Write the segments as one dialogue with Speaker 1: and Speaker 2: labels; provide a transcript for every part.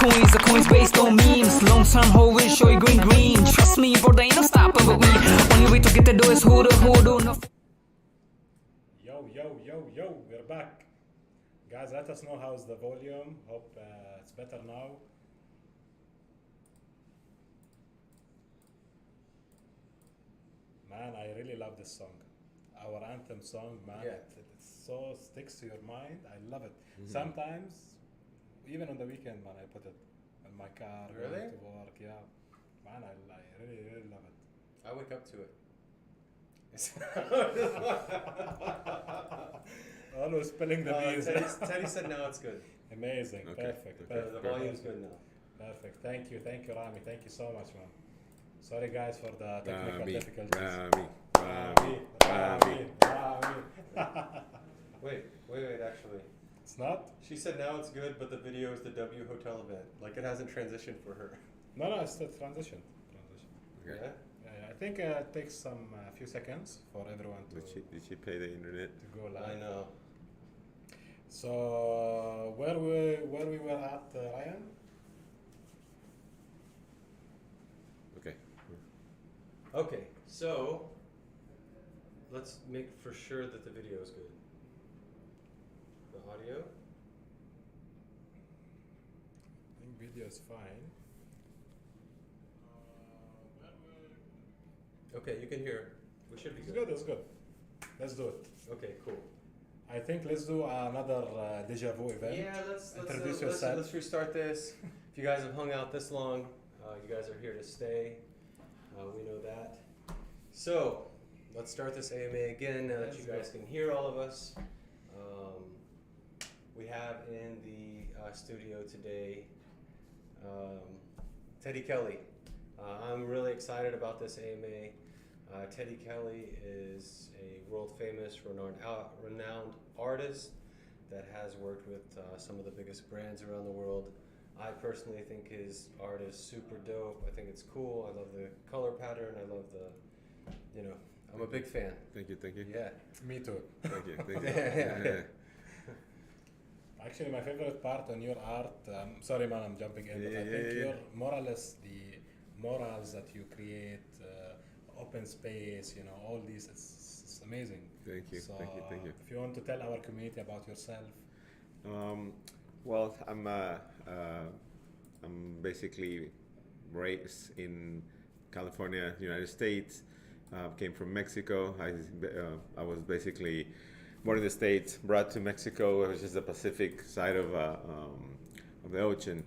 Speaker 1: coins, the coins based on memes. Long term hold will show you green. Trust me, for they no stopping with me. Only way to get the dough is hold on.
Speaker 2: Yo, we're back. Guys, let us know how's the volume. Hope it's better now. Man, I really love this song. Our anthem song, man.
Speaker 3: Yeah.
Speaker 2: It so sticks to your mind. I love it. Sometimes, even on the weekend, man, I put it in my car,
Speaker 3: Really?
Speaker 2: going to work. Yeah, man, I really love it.
Speaker 3: I wake up to it.
Speaker 2: Always spilling the beans.
Speaker 3: Teddy said now it's good.
Speaker 2: Amazing.
Speaker 4: Okay.
Speaker 2: Perfect.
Speaker 4: Okay.
Speaker 3: The volume's good now.
Speaker 2: Perfect. Thank you, Rami. Thank you so much, man. Sorry, guys, for the technical
Speaker 4: Rami,
Speaker 2: difficulties.
Speaker 4: Rami.
Speaker 3: Wait, actually.
Speaker 2: It's not?
Speaker 3: She said now it's good, but the video is the W Hotel event. Like it hasn't transitioned for her.
Speaker 2: No, it's the transition.
Speaker 4: Okay.
Speaker 3: Yeah?
Speaker 2: I think it takes some few seconds for everyone to
Speaker 4: Did she pay the internet?
Speaker 2: go live.
Speaker 3: I know.
Speaker 2: So where we were at, Ryan?
Speaker 4: Okay.
Speaker 3: Okay, so let's make for sure that the video is good. The audio?
Speaker 2: I think video is fine.
Speaker 3: Okay, you can hear. We should be
Speaker 2: It's
Speaker 3: good.
Speaker 2: good. It's good. Let's do it.
Speaker 3: Okay, cool.
Speaker 2: I think let's do another deja vu event.
Speaker 3: Yeah, let's
Speaker 2: Introduce yourself.
Speaker 3: let's restart this. If you guys have hung out this long, you guys are here to stay. We know that. So let's start this AMA again now that you guys can hear all of us. We have in the studio today Teddy Kelly. I'm really excited about this AMA. Teddy Kelly is a world famous, renowned artist that has worked with some of the biggest brands around the world. I personally think his art is super dope. I think it's cool. I love the color pattern. I love I'm a big fan.
Speaker 4: Thank you.
Speaker 3: Yeah.
Speaker 2: Me too.
Speaker 4: Thank you.
Speaker 3: Yeah.
Speaker 2: Actually, my favorite part on your art, sorry man, I'm jumping in, but I think your more or less the morals that you create, open space, all these, it's amazing.
Speaker 4: Thank you.
Speaker 2: So,
Speaker 4: Thank you.
Speaker 2: if you want to tell our community about yourself.
Speaker 4: Well, I'm basically raised in California, United States. Came from Mexico. I was basically born in the States, brought to Mexico, which is the Pacific side of the ocean,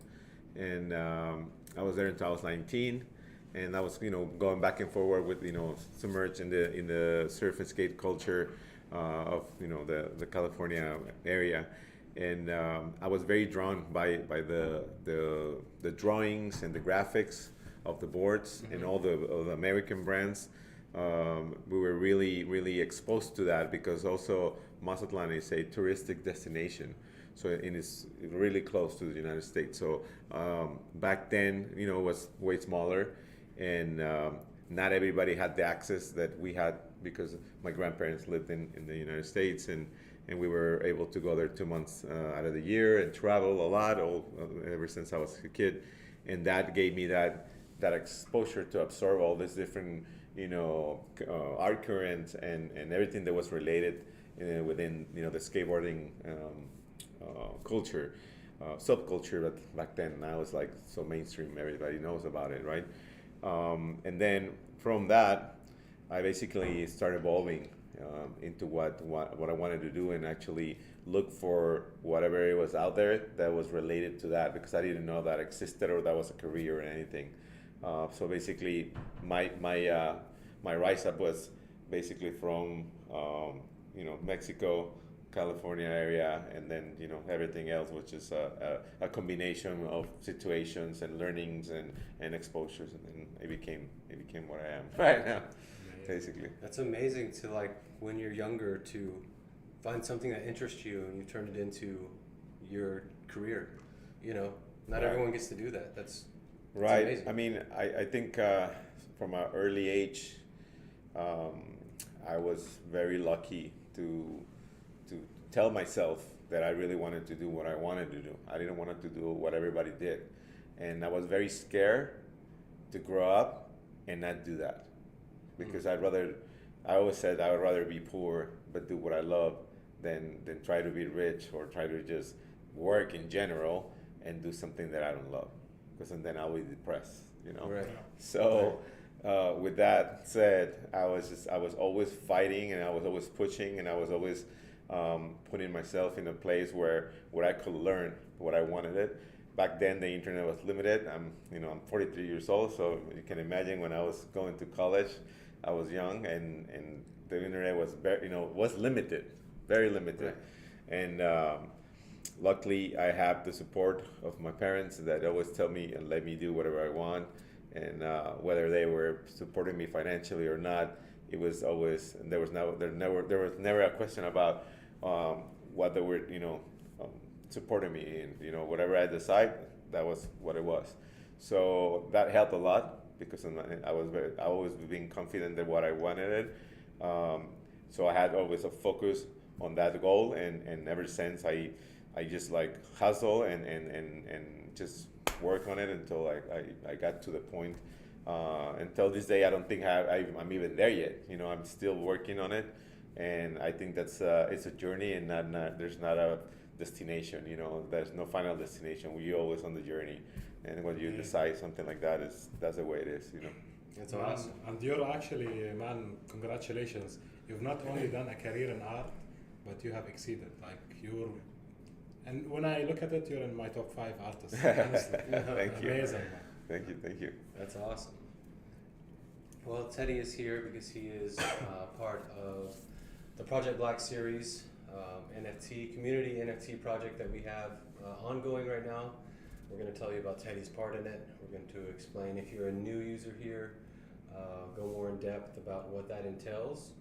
Speaker 4: and I was there until I was 19. And I was, going back and forward with, submerged in the surf and skate culture of, the California area, and I was very drawn by the drawings and the graphics of the boards and all the American brands. We were really exposed to that because also Mazatlan is a touristic destination. So it's really close to the United States. So back then, it was way smaller, and not everybody had the access that we had because my grandparents lived in the United States, and we were able to go there 2 months out of the year and travel a lot ever since I was a kid. And that gave me that exposure to absorb all these different, art currents and everything that was related within, the skateboarding culture, subculture that back then. Now it's like so mainstream, everybody knows about it, right? And then from that, I basically started evolving into what I wanted to do and actually look for whatever it was out there that was related to that, because I didn't know that existed or that was a career or anything. So basically, my rise up was basically from Mexico, California area, and then everything else, which is a combination of situations and learnings and exposures, and then it became what I am right now, basically.
Speaker 3: That's amazing to, like, when you're younger, to find something that interests you and you turn it into your career. Not everyone gets to do that. That's
Speaker 4: right.
Speaker 3: amazing.
Speaker 4: I mean, I think from an early age, I was very lucky to tell myself that I really wanted to do what I wanted to do. I didn't want to do what everybody did. And I was very scared to grow up and not do that. Because I always said I would rather be poor but do what I love than try to be rich or try to just work in general and do something that I don't love. Because then I'll be depressed, you know?
Speaker 3: Right.
Speaker 4: So with that said, I was always fighting, and I was always pushing, and I was always putting myself in a place where I could learn what I wanted it. Back then, the internet was limited. I'm 43 years old, so you can imagine when I was going to college, I was young, and the internet was was limited, very limited,
Speaker 3: Right.
Speaker 4: and luckily I have the support of my parents that always tell me and let me do whatever I want, and whether they were supporting me financially or not, it was always, there was never a question about what they were supporting me in. Whatever I decide, that was what it was. So that helped a lot because I always being confident that what I wanted it. So I had always a focus on that goal, and ever since I just like hustle and just work on it until I got to the point. Until this day, I don't think I'm even there yet. I'm still working on it, and I think that's it's a journey, and there's not a destination. There's no final destination. We're always on the journey, and when you decide something like that, that's the way it is.
Speaker 3: That's awesome.
Speaker 2: And you're actually, man, congratulations. You've not only done a career in art, but you have exceeded. And when I look at it, you're in my top 5 artists. Honestly.
Speaker 4: Thank you.
Speaker 2: Amazing, man.
Speaker 4: Thank you.
Speaker 3: That's awesome. Well, Teddy is here because he is part of the Project Black series, community NFT project that we have ongoing right now. We're going to tell you about Teddy's part in it. We're going to explain, if you're a new user here, go more in depth about what that entails.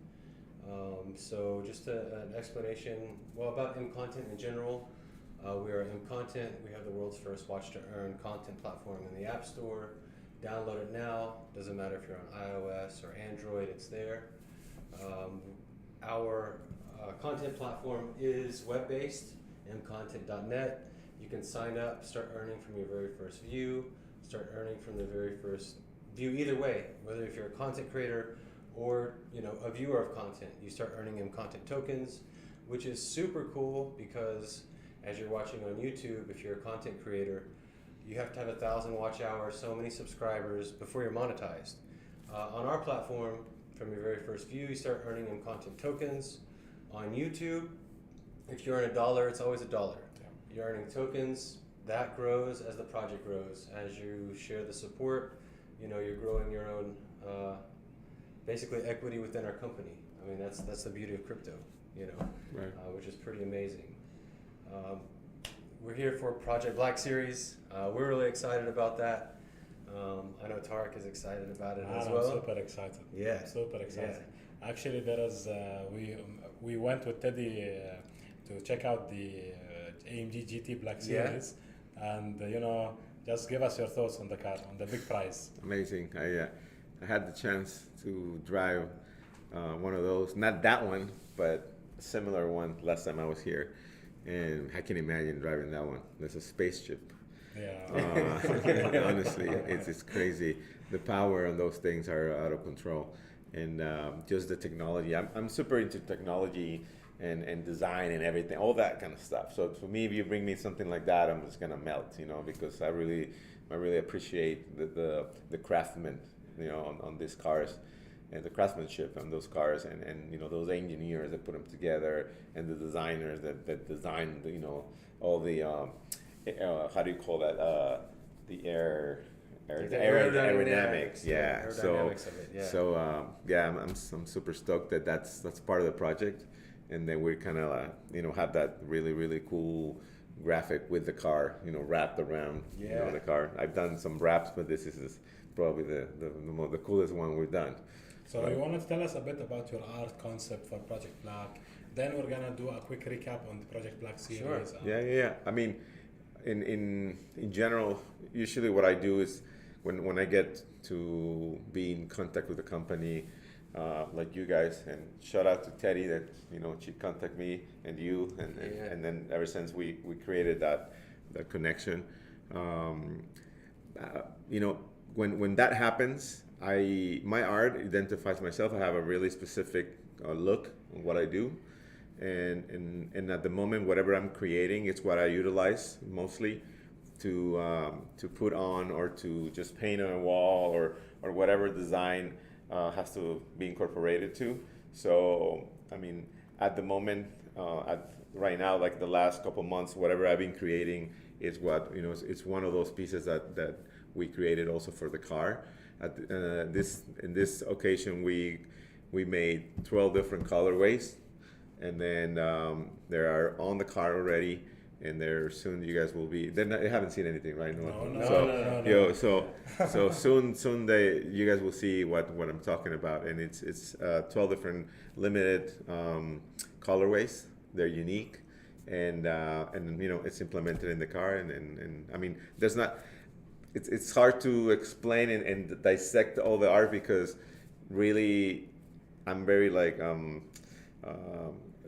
Speaker 3: So just an explanation, about MContent in general. We are MContent. We have the world's first watch-to-earn content platform in the App Store. Download it now. Doesn't matter if you're on iOS or Android, it's there. Our content platform is web-based, mcontent.net. You can sign up, start earning from your very first view, start earning from the very first view either way, whether if you're a content creator or a viewer of content, you start earning MContent tokens, which is super cool because as you're watching on YouTube, if you're a content creator, you have to have 1,000 watch hours, so many subscribers before you're monetized. On our platform, from your very first view, you start earning MContent tokens. On YouTube, if you earn $1, it's always $1.
Speaker 2: Yeah.
Speaker 3: You're earning tokens. That grows as the project grows. As you share the support, you're growing your own, basically equity within our company. I mean, that's the beauty of crypto,
Speaker 4: Right.
Speaker 3: Which is pretty amazing. We're here for Project Black series. We're really excited about that. I know Tariq is excited about it as well.
Speaker 2: I'm super excited.
Speaker 3: Yeah.
Speaker 2: Super excited.
Speaker 3: Yeah.
Speaker 2: Actually, there is we went with Teddy to check out the AMG GT Black Series, and just give us your thoughts on the car, on the big prize.
Speaker 4: Amazing. I had the chance to drive one of those, not that one, but a similar one last time I was here, and I can imagine driving that one. There's a spaceship.
Speaker 2: Yeah.
Speaker 4: Honestly, it's crazy. The power on those things are out of control, and just the technology. I'm super into technology and design and everything, all that kind of stuff. So for me, if you bring me something like that, I'm just gonna melt, because I really appreciate the craftsmen, on these cars, and the craftsmanship on those cars, and those engineers that put them together, and the designers that design, all the how do you call that? The aerodynamics. Yeah.
Speaker 3: Aerodynamics of it, yeah.
Speaker 4: So I'm super stoked that's part of the project, and then we kind of have that really cool graphic with the car, wrapped around the car. I've done some wraps, but this is probably the coolest one we've done.
Speaker 2: So you want to tell us a bit about your art concept for Project Black? Then we're gonna do a quick recap on the Project Black series.
Speaker 3: Sure.
Speaker 4: Yeah. I mean, in general, usually what I do is when I get to be in contact with a company, like you guys. And shout out to Teddy that she contacted me and you, and then ever since we created that connection. When that happens, my art identifies myself. I have a really specific look on what I do, and at the moment, whatever I'm creating, it's what I utilize mostly to put on or to just paint on a wall or whatever design has to be incorporated to. So I mean, at the moment, right now, like the last couple months, whatever I've been creating is what it's one of those pieces that we created also for the car. In this occasion, we made 12 different colorways, and then they are on the car already, and they're soon you guys will be. You haven't seen anything, right?
Speaker 2: No.
Speaker 4: So soon you guys will see what I'm talking about, and it's 12 different limited colorways. They're unique, and it's implemented in the car, and I mean there's not. It's hard to explain and dissect all the art because really I'm very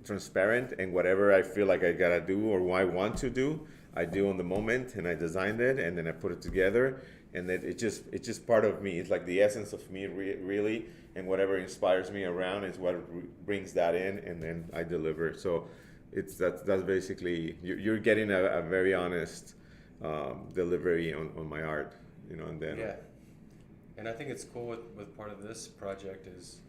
Speaker 4: transparent, and whatever I feel like I gotta do or I want to do, I do on the moment, and I designed it and then I put it together, and then it's just part of me. It's like the essence of me really, and whatever inspires me around is what brings that in, and then I deliver. So that's basically you're getting a very honest delivery on my art, and then
Speaker 3: and I think it's cool with part of this project is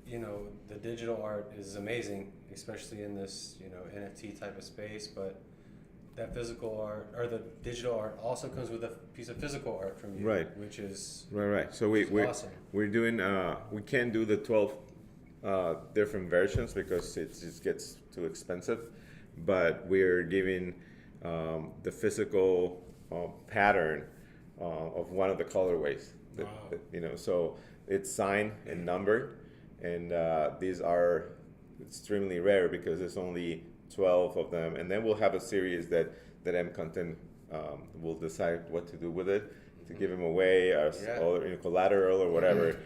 Speaker 3: the digital art is amazing, especially in this NFT type of space, but that physical art or the digital art also comes with a piece of physical art from you,
Speaker 4: right?
Speaker 3: Which is
Speaker 4: right. So we're awesome. We're doing we can't do the 12 different versions because it just gets too expensive, but we're giving the physical pattern of one of the colorways. So it's signed and numbered, and these are extremely rare because there's only 12 of them, and then we'll have a series that MContent will decide what to do with it, to give them away as collateral or whatever.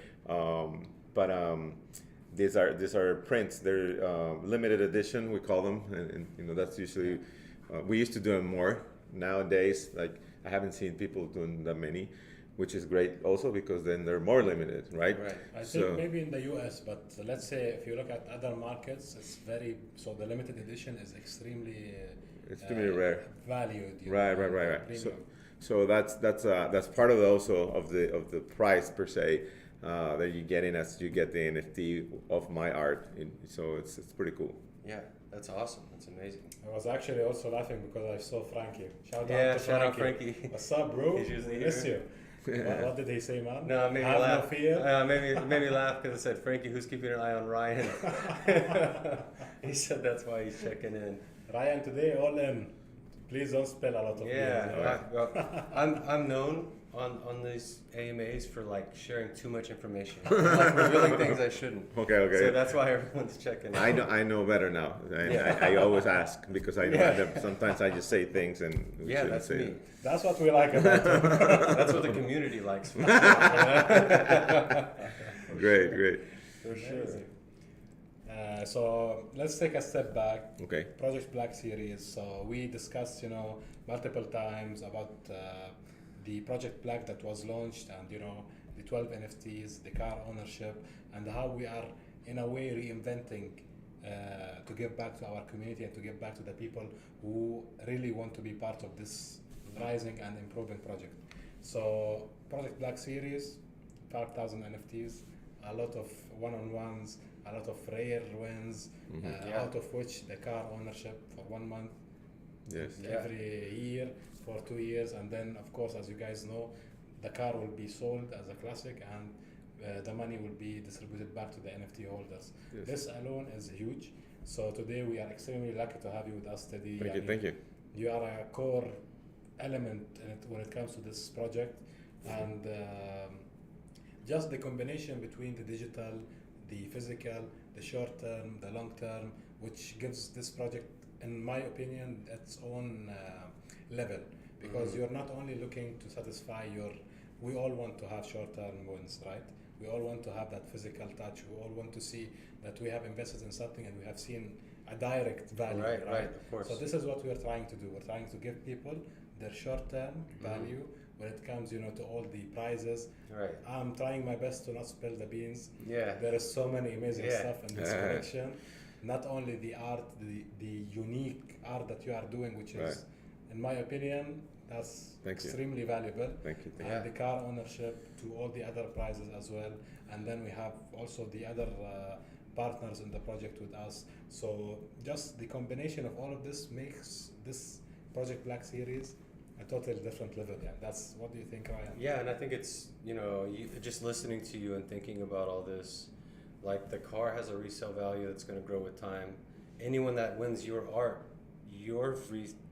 Speaker 4: These are prints. They're limited edition, we call them, and that's usually we used to do them more. Nowadays, like I haven't seen people doing that many, which is great also because then they're more limited, right?
Speaker 2: I think maybe in the US, but let's say if you look at other markets, it's the limited edition is extremely
Speaker 4: rare,
Speaker 2: valued.
Speaker 4: Right. So that's part of the price per se that you get in as you get the NFT of my art. So it's pretty cool.
Speaker 3: Yeah, that's awesome. That's amazing.
Speaker 2: I was actually also laughing because I saw Frankie. Shout out Frankie. What's up, bro?
Speaker 3: He's usually
Speaker 2: miss you. What did he say, man?
Speaker 3: No, it made me laugh. No fear. Made me laugh because it said, Frankie, who's keeping an eye on Ryan? He said that's why he's checking in.
Speaker 2: Ryan, today all in. Please don't spill a lot of
Speaker 3: I'm known on these AMAs for sharing too much information, revealing things I shouldn't.
Speaker 4: Okay.
Speaker 3: So that's why everyone's checking.
Speaker 4: I know better now. I always ask because I know that sometimes I just say things and we shouldn't
Speaker 3: that's
Speaker 4: say
Speaker 3: me.
Speaker 4: it.
Speaker 2: That's what we like about it.
Speaker 3: That's what the community likes.
Speaker 4: Great.
Speaker 2: For sure. So let's take a step back.
Speaker 4: Okay.
Speaker 2: Project Black series. So we discussed, multiple times about the Project Black that was launched, and the 12 NFTs, the car ownership, and how we are in a way reinventing to give back to our community and to give back to the people who really want to be part of this rising and improving project. So Project Black series, 5,000 NFTs, a lot of one-on-ones, a lot of rare wins, out of which the car ownership for 1 month, every year for 2 years, and then of course, as you guys know, the car will be sold as a classic, and the money will be distributed back to the NFT holders.
Speaker 4: Yes.
Speaker 2: This alone is huge. So today we are extremely lucky to have you with us, Teddy.
Speaker 4: Thank you.
Speaker 2: You are a core element when it comes to this project, and just the combination between the digital, the physical, the short term, the long term, which gives this project, in my opinion, its own level, because you're not only looking to satisfy we all want to have short term wins, right? We all want to have that physical touch. We all want to see that we have invested in something and we have seen a direct value.
Speaker 3: Right, of course.
Speaker 2: So this is what we're trying to do. We're trying to give people their short-term value when it comes, to all the prizes.
Speaker 3: Right.
Speaker 2: I'm trying my best to not spill the beans.
Speaker 3: Yeah.
Speaker 2: There is so many amazing
Speaker 3: Yeah.
Speaker 2: stuff in this collection. Not only the art, the unique art that you are doing, which is, in my opinion, that's
Speaker 4: Thank you.
Speaker 2: extremely valuable.
Speaker 4: Thank you.
Speaker 2: And the car ownership to all the other prizes as well. And then we have also the other partners in the project with us. So just the combination of all of this makes this Project Black series a totally different level. Yeah, that's, what do you think, Ryan?
Speaker 3: Yeah, and I think it's, just listening to you and thinking about all this, like the car has a resale value that's going to grow with time. Anyone that wins your art, your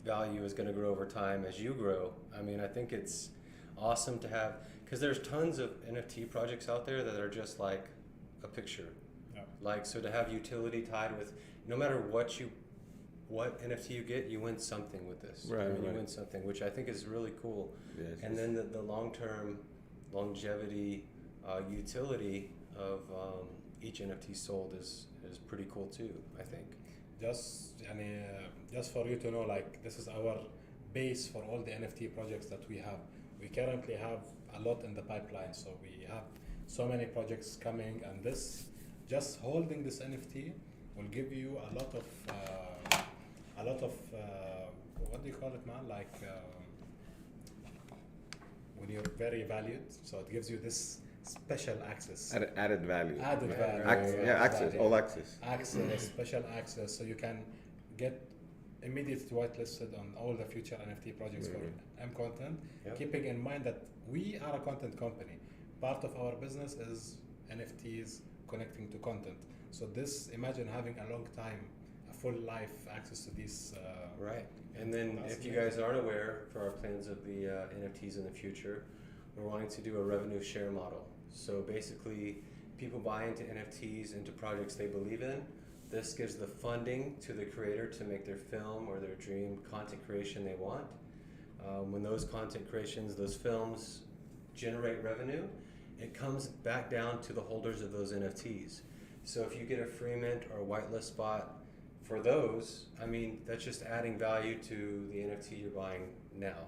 Speaker 3: value is going to grow over time as you grow. I mean, I think it's awesome to have, because there's tons of NFT projects out there that are just like a picture.
Speaker 2: Yeah.
Speaker 3: Like, so to have utility tied with, no matter what NFT you get, you win something with this.
Speaker 4: Right,
Speaker 3: You
Speaker 4: right.
Speaker 3: win something, which I think is really cool.
Speaker 4: Yes,
Speaker 3: And then the long-term longevity, utility of each NFT sold is pretty cool too, I think.
Speaker 2: Just for you to know, like, this is our base for all the NFT projects that we have. We currently have a lot in the pipeline, so we have so many projects coming, and just holding this NFT will give you a lot of what do you call it, man? Like when you're very valued, so it gives you this special access.
Speaker 4: Added value.
Speaker 2: Added value.
Speaker 4: Access, all access.
Speaker 2: Access, special access, so you can get immediately whitelisted on all the future NFT projects for MContent, keeping in mind that we are a content company. Part of our business is NFTs connecting to content. So imagine having a long time, a full life access to these.
Speaker 3: Right. And then if you guys aren't aware, for our plans of the NFTs in the future, we're wanting to do a revenue share model. So basically, people buy into NFTs, into projects they believe in. This gives the funding to the creator to make their film or their dream content creation they want. When those content creations, those films generate revenue, it comes back down to the holders of those NFTs. So if you get a free mint or a whitelist spot for those, I mean, that's just adding value to the NFT you're buying now.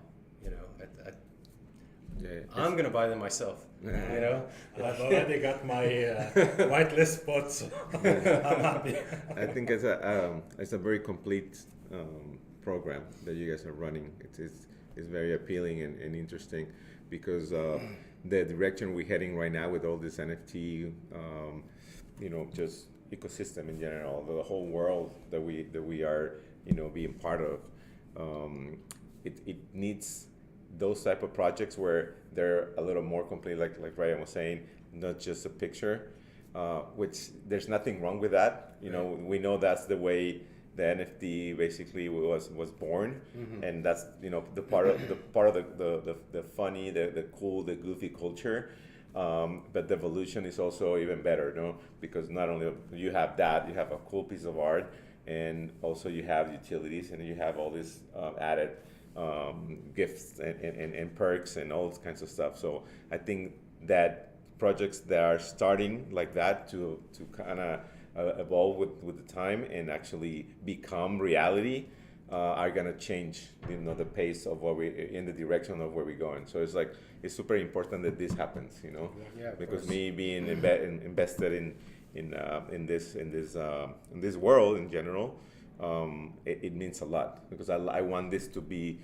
Speaker 3: I'm gonna buy them myself.
Speaker 2: I've already got my whitelist spot, so I'm happy.
Speaker 4: I think it's a very complete program that you guys are running. It's very appealing and interesting because the direction we're heading right now with all this NFT, just ecosystem in general, the whole world that we are, being part of, it needs those type of projects where they're a little more complete, like Ryan was saying, not just a picture, which there's nothing wrong with that. We know that's the way the NFT basically was born, and that's the part of the funny, the cool, the goofy culture. But the evolution is also even better, because not only you have that, you have a cool piece of art, and also you have utilities, and you have all this added gifts and perks and all kinds of stuff. So I think that projects that are starting like that to kind of evolve with the time and actually become reality are gonna change, the pace of in the direction of where we're going. So it's super important that this happens, because me being invested in this world in general, it means a lot, because I want this to be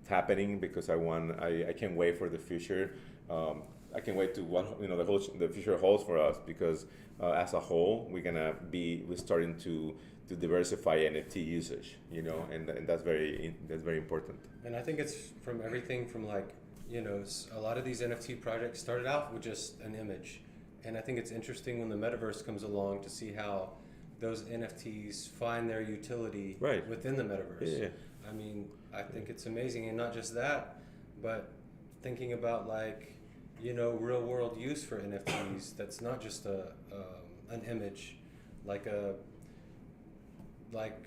Speaker 4: happening, because I can't wait for the future. I can't wait to what the future holds for us, because as a whole we're starting to diversify NFT usage, and that's very important.
Speaker 3: And I think it's from everything from a lot of these NFT projects started out with just an image, and I think it's interesting when the metaverse comes along to see how those NFTs find their utility within the metaverse.
Speaker 4: Yeah.
Speaker 3: I mean, I think it's amazing, and not just that, but thinking about real world use for NFTs. That's not just an image, like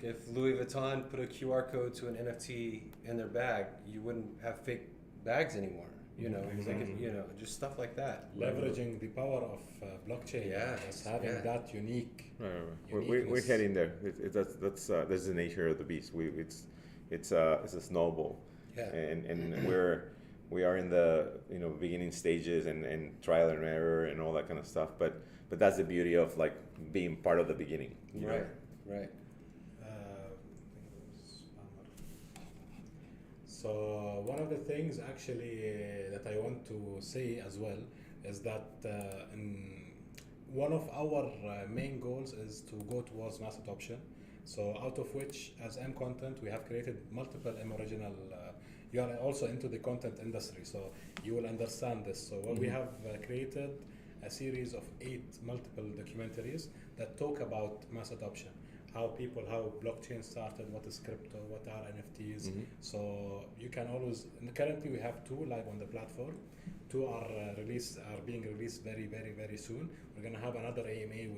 Speaker 3: if Louis Vuitton put a QR code to an NFT in their bag, you wouldn't have fake bags anymore. you know, they
Speaker 2: Exactly.
Speaker 3: can, you know, just stuff like that.
Speaker 2: Leveraging the power of blockchain.
Speaker 3: Yes,
Speaker 2: Just having
Speaker 3: yeah.
Speaker 2: that unique.
Speaker 4: Right. We're
Speaker 2: Uniqueness.
Speaker 4: heading there. That's the nature of the beast. It's a snowball,
Speaker 3: Yeah.
Speaker 4: and we are in the beginning stages and trial and error and all that kind of stuff. But that's the beauty of like being part of the beginning. You know?
Speaker 3: Right, right.
Speaker 2: So one of the things actually that I want to say as well is that one of our main goals is to go towards mass adoption. So out of which, as MContent, we have created multiple M original. You are also into the content industry, so you will understand this. So we have created a series of 8 multiple documentaries that talk about mass adoption. How blockchain started, what is crypto, what are NFTs. So you can always, currently we have 2 live on the platform. 2 are being released very, very, very soon. We're gonna have another AMA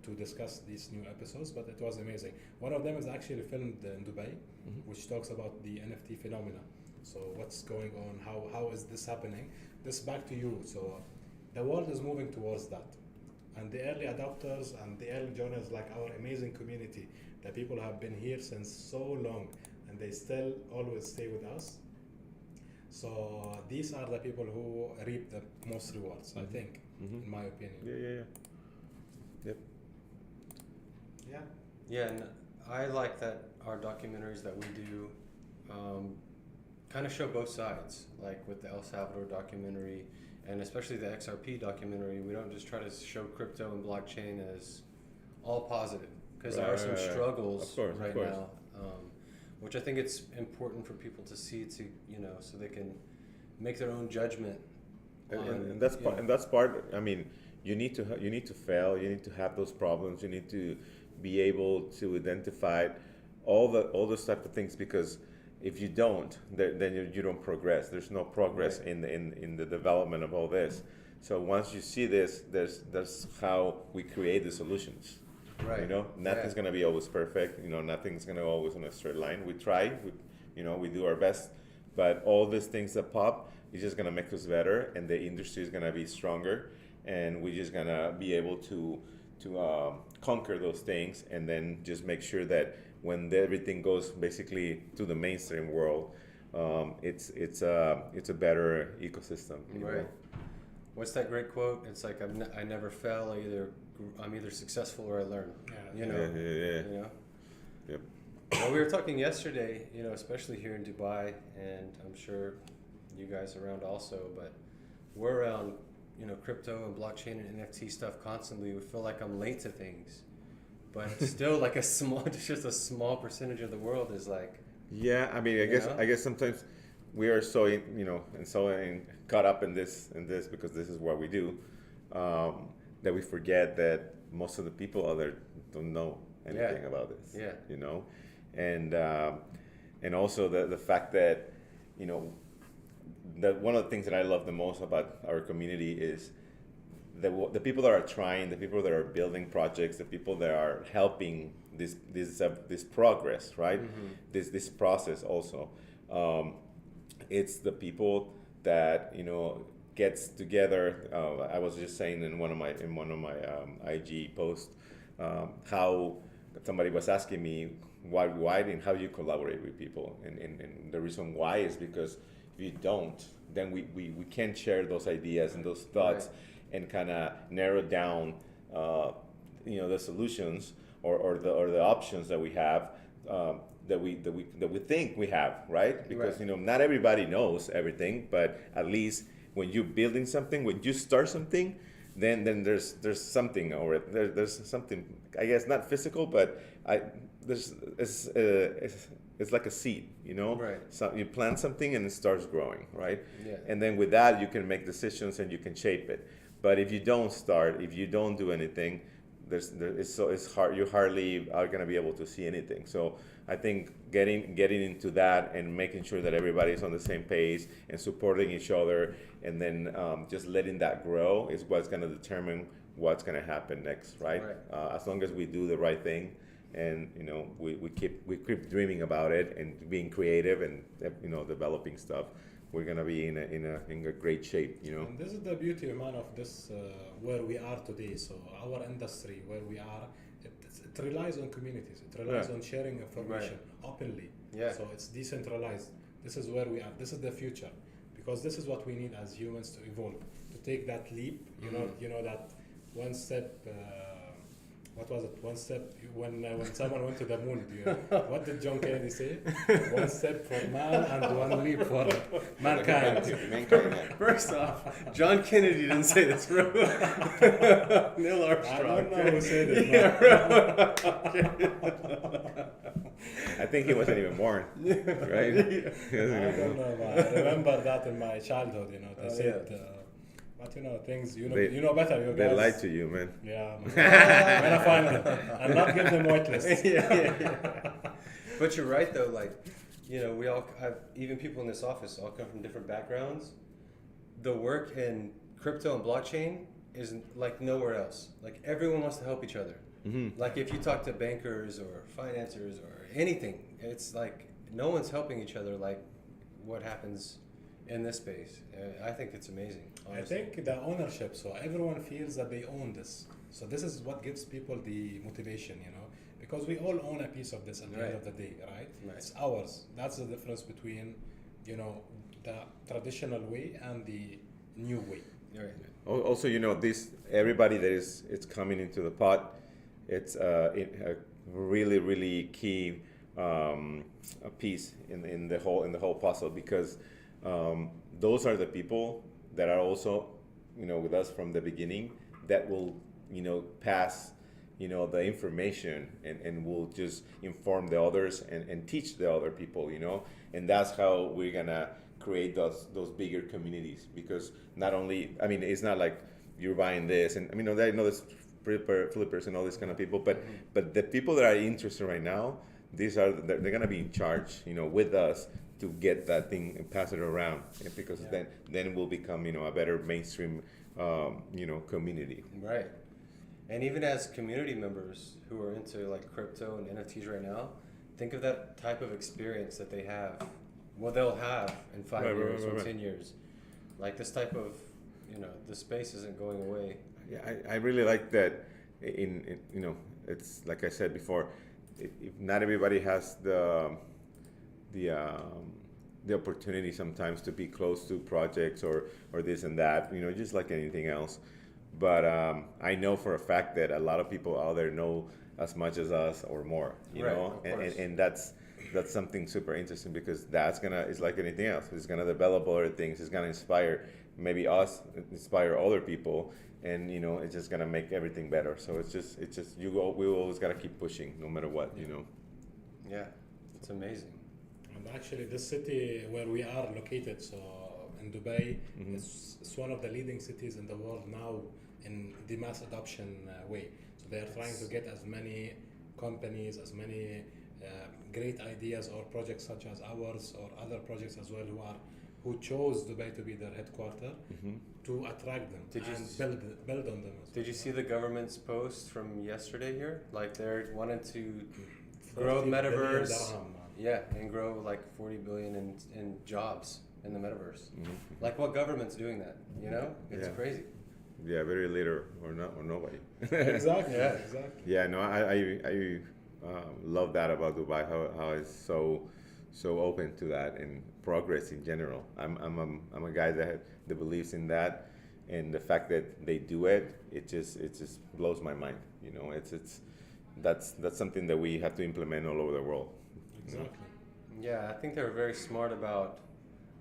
Speaker 2: to discuss these new episodes, but it was amazing. One of them is actually filmed in Dubai, which talks about the NFT phenomena. So what's going on, how is this happening? This back to you. So the world is moving towards that. And the early adopters and the early joiners, like our amazing community, the people have been here since so long and they still always stay with us. So these are the people who reap the most rewards, I think, in my opinion.
Speaker 4: Yep.
Speaker 2: Yeah.
Speaker 3: Yeah, and I like that our documentaries that we do kind of show both sides. Like with the El Salvador documentary, and especially the XRP documentary, we don't just try to show crypto and blockchain as all positive, because there are some struggles right now, which I think it's important for people to see, to so they can make their own judgment.
Speaker 4: And that's part. I mean, you need to fail. You need to have those problems. You need to be able to identify all those type of things, because if you don't, then you don't progress. There's no progress in the development of all this. So once you see this, that's how we create the solutions.
Speaker 3: Right.
Speaker 4: Nothing's gonna be always perfect. Nothing's gonna always on a straight line. We try. We do our best, but all these things that pop is just gonna make us better, and the industry is gonna be stronger, and we're just gonna be able to conquer those things, and then just make sure that when everything goes basically to the mainstream world, it's a better ecosystem.
Speaker 3: Right. What's that great quote? It's like I never fail. I'm either successful or I learn.
Speaker 4: Yeah. Yep.
Speaker 3: Well, we were talking yesterday, especially here in Dubai, and I'm sure you guys around also, but we're around, crypto and blockchain and NFT stuff constantly. We feel like I'm late to things, but still, like just a small percentage of the world is like.
Speaker 4: Yeah, I mean, I guess sometimes we are so caught up in this because this is what we do, that we forget that most of the people out there don't know anything about this.
Speaker 3: Yeah.
Speaker 4: And also the fact that that one of the things that I love the most about our community is the people that are trying, the people that are building projects, the people that are helping this progress, right? This process also. It's the people that gets together. I was just saying in one of my IG posts how somebody was asking me why and how you collaborate with people, and the reason why is because if you don't, then we can't share those ideas and those thoughts, and kind of narrow down the solutions or the options that we have, that we think we have, right? Because not everybody knows everything, but at least when you're building something, when you start something, then there's something, or there's something, I guess not physical, but it's like a seed,
Speaker 3: Right.
Speaker 4: So you plant something and it starts growing, right?
Speaker 3: Yeah.
Speaker 4: And then with that you can make decisions and you can shape it. But if you don't start, if you don't do anything, it's hard. You hardly are going to be able to see anything. So I think getting into that and making sure that everybody's on the same page and supporting each other, and then just letting that grow is what's going to determine what's going to happen next, right? As long as we do the right thing, and we keep dreaming about it and being creative and developing stuff, we're gonna be in a great shape, you know.
Speaker 2: And this is the beauty, man, of this where we are today. So our industry, where we are, it relies on communities. It relies on sharing information openly.
Speaker 3: Yeah.
Speaker 2: So it's decentralized. This is where we are. This is the future, because this is what we need as humans to evolve, to take that leap. You know that one step. What was it? One step when someone went to the moon. What did John Kennedy say? One step for man and one leap for mankind.
Speaker 3: First off, John Kennedy didn't say this, bro. Neil Armstrong.
Speaker 2: I don't know who said it.
Speaker 3: Yeah, bro.
Speaker 4: I think he wasn't even born, right?
Speaker 2: I don't know, man. I remember that in my childhood. They said.
Speaker 3: Yeah.
Speaker 2: But things you know better. You
Speaker 4: They
Speaker 2: guys.
Speaker 4: lied to you, man.
Speaker 2: Yeah, man. I'm gonna find them and not give them whitelist.
Speaker 3: Yeah. But you're right though. Like, we all have, even people in this office all come from different backgrounds. The work in crypto and blockchain is like nowhere else. Like everyone wants to help each other.
Speaker 4: Mm-hmm.
Speaker 3: Like if you talk to bankers or financiers or anything, it's like no one's helping each other. Like what happens in this space. I think it's amazing. Honestly.
Speaker 2: I think the ownership, so everyone feels that they own this. So this is what gives people the motivation, because we all own a piece of this at the end of the day, right? It's ours. That's the difference between, the traditional way and the new way.
Speaker 3: Right.
Speaker 4: Also, this everybody that it's coming into the pot, it's a really really key a piece in the whole puzzle, because those are the people that are also, with us from the beginning, that will, pass, the information and will just inform the others and teach the other people, and that's how we're gonna create those bigger communities. Because not only, it's not like you're buying this, and I know there's flippers and all these kind of people, but the people that are interested right now, they're gonna be in charge, with us, to get that thing and pass it around, because then it will become, a better mainstream, community.
Speaker 3: Right. And even as community members who are into like crypto and NFTs right now, think of that type of experience that they have. Well, they'll have in 5 years or 10 years. Like this type of, the space isn't going away.
Speaker 4: Yeah, I really like that. It's like I said before, if not everybody has the opportunity sometimes to be close to projects or this and that, just like anything else. But I know for a fact that a lot of people out there know as much as us or more, and that's something super interesting, because it's like anything else. It's gonna develop other things. It's gonna inspire maybe us, inspire other people, and it's just gonna make everything better. So it's just we always gotta keep pushing no matter what,
Speaker 3: Yeah, it's amazing.
Speaker 2: And actually, this city where we are located, so in Dubai, it's one of the leading cities in the world now in the mass adoption way. So they are trying to get as many companies, as many great ideas or projects such as ours or other projects as well who chose Dubai to be their headquarters, to attract them and build on them.
Speaker 3: Did you see the government's post from yesterday here? Like they're wanting to grow metaverse. Yeah, and grow like 40 billion in jobs in the metaverse. Like what government's doing that? It's crazy.
Speaker 4: Yeah, very little or nobody.
Speaker 2: Exactly.
Speaker 3: Yeah.
Speaker 2: Exactly.
Speaker 4: Yeah, no, I love that about Dubai. How it's so open to that and progress in general. I'm a guy that believes in that, and the fact that they do it, it just blows my mind. That's something that we have to implement all over the world.
Speaker 2: Exactly.
Speaker 3: Yeah, I think they're very smart about,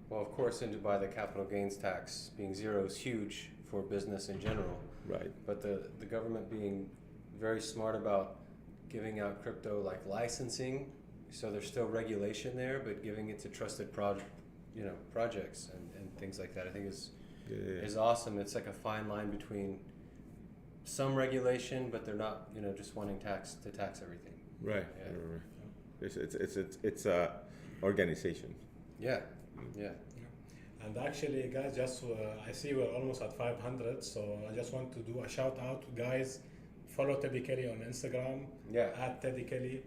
Speaker 3: well, of course, in Dubai, the capital gains tax being zero is huge for business in general.
Speaker 4: Right.
Speaker 3: But the government being very smart about giving out crypto like licensing, so there's still regulation there, but giving it to trusted projects and things like that, I think is awesome. It's like a fine line between some regulation, but they're not, just wanting to tax everything.
Speaker 4: Right.
Speaker 3: Yeah.
Speaker 4: Right. It's a organization.
Speaker 3: Yeah.
Speaker 2: And actually, guys, just I see we're almost at 500, so I just want to do a shout out, guys. Follow Teddy Kelly on Instagram.
Speaker 3: Yeah.
Speaker 2: @Teddy Kelly.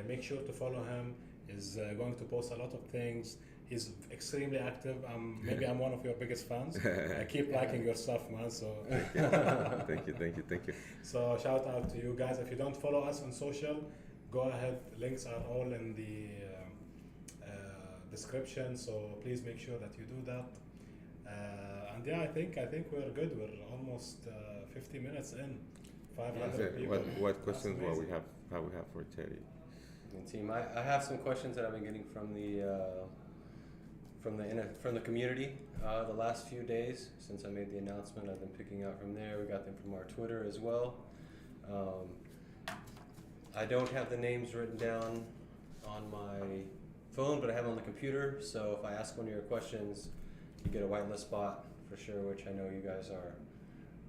Speaker 2: Make sure to follow him. He's going to post a lot of things. He's extremely active. Maybe I'm one of your biggest fans. I keep liking your stuff, man. So
Speaker 4: Thank you.
Speaker 2: so shout out to you guys. If you don't follow us on social, go ahead. Links are all in the description. So please make sure that you do that. And yeah, I think we're good. We're almost 50 minutes in. 500 people.
Speaker 4: What questions will we have for Teddy?
Speaker 3: And team, I have some questions that I've been getting from the community the last few days since I made the announcement. I've been picking out from there. We got them from our Twitter as well. I don't have the names written down on my phone, but I have them on the computer. So if I ask one of your questions, you get a whitelist spot for sure, which I know you guys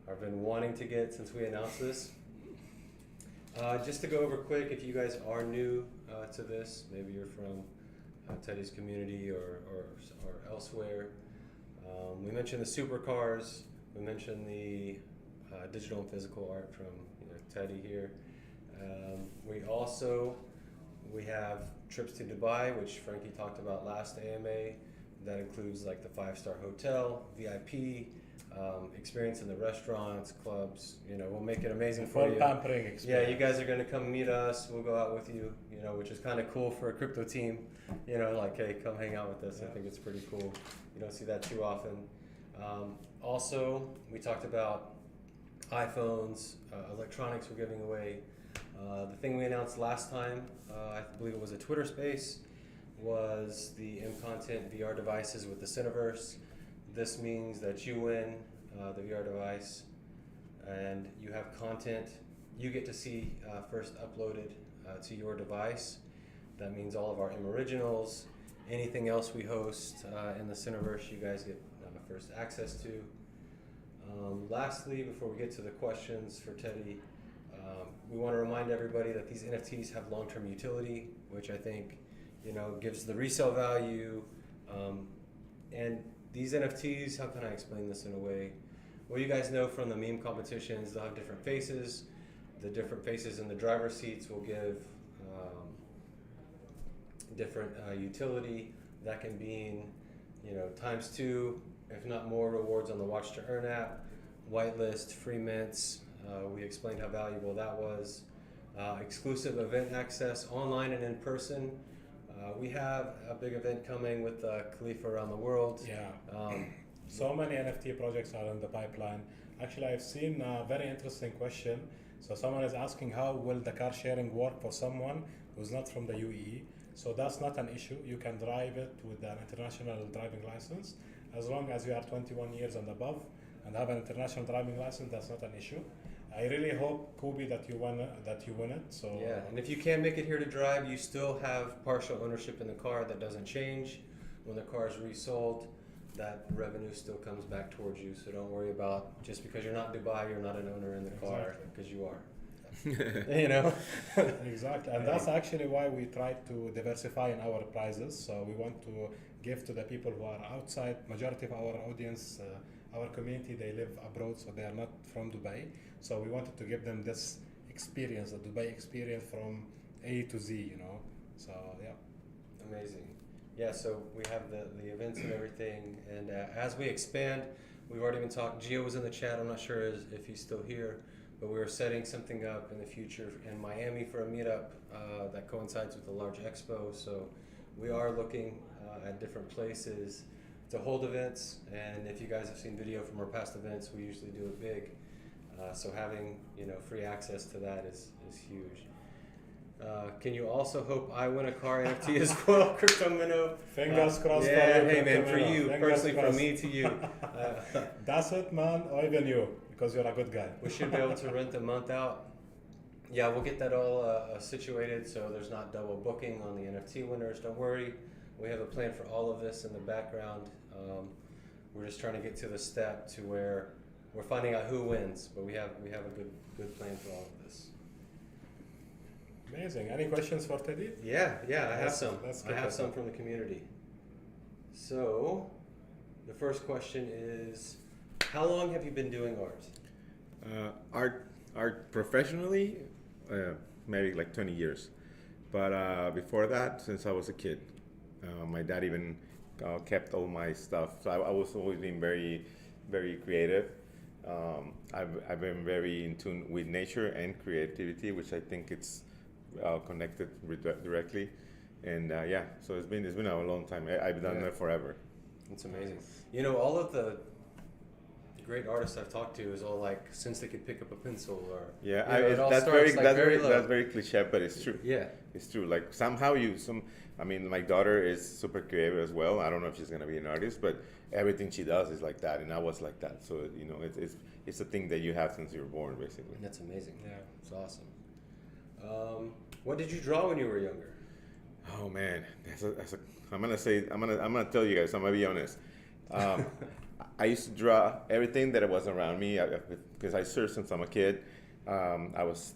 Speaker 3: have been wanting to get since we announced this. Just to go over quick, if you guys are new to this, maybe you're from Teddy's community or elsewhere. We mentioned the supercars. We mentioned the digital and physical art from Teddy here. We have trips to Dubai, which Frankie talked about last AMA. That includes like the 5-star hotel, VIP, experience in the restaurants, clubs. We'll make it amazing for you.
Speaker 2: Pampering experience.
Speaker 3: Yeah, you guys are going to come meet us. We'll go out with you, which is kind of cool for a crypto team. Like, hey, come hang out with us. Yeah. I think it's pretty cool. You don't see that too often. Also, we talked about iPhones, electronics we're giving away. The thing we announced last time, I believe it was a Twitter space, was the MContent VR devices with the Cineverse. This means that you win the VR device and you have content you get to see first uploaded to your device. That means all of our originals, anything else we host in the Cineverse, you guys get first access to. Lastly, before we get to the questions for Teddy, we want to remind everybody that these NFTs have long-term utility, which I think gives the resale value. And these NFTs, how can I explain this in a way? Well, you guys know from the meme competitions, they'll have different faces. The different faces in the driver's seats will give different utility. That can be times 2, if not more, rewards on the Watch to Earn app, whitelist, free mints. We explained how valuable that was. Exclusive event access online and in person. We have a big event coming with Khalifa around the world.
Speaker 2: Yeah. So many NFT projects are in the pipeline. Actually, I've seen a very interesting question. So someone is asking, how will the car sharing work for someone who's not from the UAE? So that's not an issue. You can drive it with an international driving license. As long as you are 21 years and above and have an international driving license, that's not an issue. I really hope, Kubi, that you win it. So
Speaker 3: yeah, and if you can't make it here to drive, you still have partial ownership in the car. That doesn't change. When the car is resold, that revenue still comes back towards you. So don't worry about just because you're not Dubai, you're not an owner in the car, because you are.
Speaker 2: Exactly, and that's actually why we try to diversify in our prizes. So we want to give to the people who are outside. Majority of our audience, our community, they live abroad, so they are not from Dubai. So we wanted to give them this experience, the Dubai experience from A to Z, So yeah.
Speaker 3: Amazing. Yeah, so we have the events and everything, and as we expand, we've already been talking. Gio was in the chat. I'm not sure if he's still here, but we were setting something up in the future in Miami for a meetup that coincides with a large expo. So we are looking at different places to hold events, and if you guys have seen video from our past events, we usually do it big. So having free access to that is huge. Can you also hope I win a car NFT as well, Crypto Minnow?
Speaker 2: Fingers crossed.
Speaker 3: Yeah,
Speaker 2: for
Speaker 3: hey man,
Speaker 2: Crypto
Speaker 3: for
Speaker 2: Minnow.
Speaker 3: you,
Speaker 2: Fingers
Speaker 3: personally,
Speaker 2: crossed.
Speaker 3: from me to you.
Speaker 2: That's it, man, or even you, because you're a good guy.
Speaker 3: We should be able to rent the month out. Yeah, we'll get that all situated so there's not double booking on the NFT winners. Don't worry, we have a plan for all of this in the background. We're just trying to get to the step to where we're finding out who wins, but we have a good plan for all of this.
Speaker 2: Amazing. Any questions for Teddy?
Speaker 3: Yeah, I have some.
Speaker 2: Let's
Speaker 3: I
Speaker 2: get
Speaker 3: have
Speaker 2: that
Speaker 3: some
Speaker 2: up.
Speaker 3: from the community. So, the first question is, how long have you been doing art?
Speaker 4: Art professionally, maybe like 20 years. But before that, since I was a kid, my dad even kept all my stuff. So I was always been very, very creative. I've been very in tune with nature and creativity, which I think it's connected directly. And yeah, so it's been a long time. I've done that forever.
Speaker 3: It's amazing. You know, all of the great artists I've talked to is all like since they could pick up a pencil or
Speaker 4: Yeah,
Speaker 3: you know, it all
Speaker 4: that's
Speaker 3: starts,
Speaker 4: very
Speaker 3: like,
Speaker 4: that's
Speaker 3: very
Speaker 4: very
Speaker 3: low.
Speaker 4: that's very cliche, but it's true.
Speaker 3: Yeah.
Speaker 4: It's true. Like somehow I mean, my daughter is super creative as well. I don't know if she's gonna be an artist, but everything she does is like that, and I was like that. So you know, it's a thing that you have since you were born, basically.
Speaker 3: That's amazing.
Speaker 2: Yeah.
Speaker 3: It's awesome. What did you draw when you were younger?
Speaker 4: Oh man, I'm gonna tell you guys. I'm gonna be honest. I used to draw everything that was around me because I surfed since I'm a kid. I was,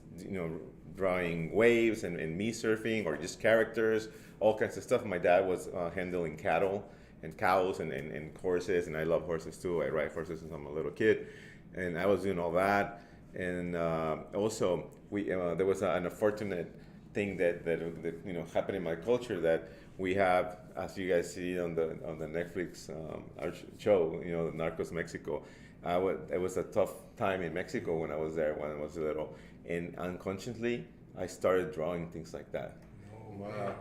Speaker 4: drawing waves and me surfing or just characters, all kinds of stuff. My dad was handling cattle and cows and horses, and I love horses too. I ride horses since I'm a little kid, and I was doing all that. And also, there was an unfortunate thing that happened in my culture that we have, as you guys see on the Netflix our show, Narcos Mexico. It was a tough time in Mexico when I was there when I was little, and unconsciously I started drawing things like that.
Speaker 2: Oh,
Speaker 3: Wow.
Speaker 2: wow.